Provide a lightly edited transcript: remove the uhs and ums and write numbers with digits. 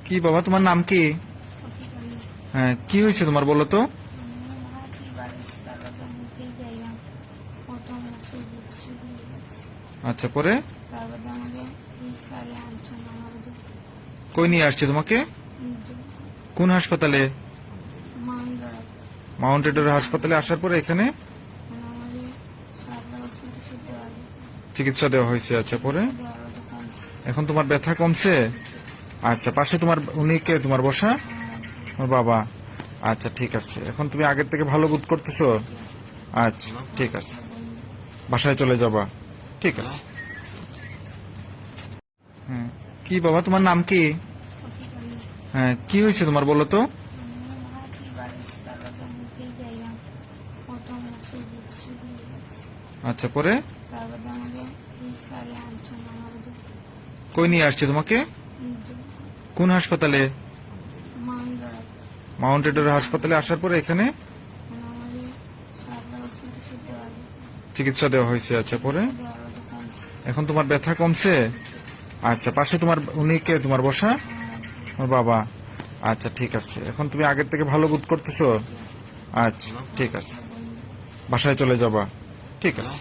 কি বাবা, তোমার নাম কি? হ্যাঁ, কি হয়েছে তোমার, বলো তো। আচ্ছা, পরে কই নিয়ে আসছে তোমাকে? কোন হাসপাতালে? মাউন্ট এডের হাসপাতালে আসার পরে এখানে চিকিৎসা দেওয়া হয়েছে। আচ্ছা, পরে এখন তোমার ব্যথা কমছে? আচ্ছা, পাশে তোমার উনি কে, তোমার বসা? ওর বাবা। আচ্ছা, ঠিক আছে, এখন তুমি আগের থেকে ভালো বোধ করতেছো? আচ্ছা, ঠিক আছে, বাসায় চলে যাবা। ঠিক আছে। হ্যাঁ, কি বাবা, তোমার নাম কি? হ্যাঁ, কি হয়েছে তোমার, বলো তো। আচ্ছা, পরে কই নিয়ে আসছে তোমাকে? কোন হাসপাতালে? মাউন্ট এডের হাসপাতালে আসার পরে এখানে চিকিৎসা দেওয়া হয়েছে। আচ্ছা, পরে এখন তোমার ব্যথা কমছে? আচ্ছা, পাশে তোমার উনি কে, তোমার বসা? ওর বাবা। আচ্ছা, ঠিক আছে, এখন তুমি আগের থেকে ভালো বোধ করতেছো? আচ্ছা, ঠিক আছে, বাসায় চলে যাবা। ঠিক আছে।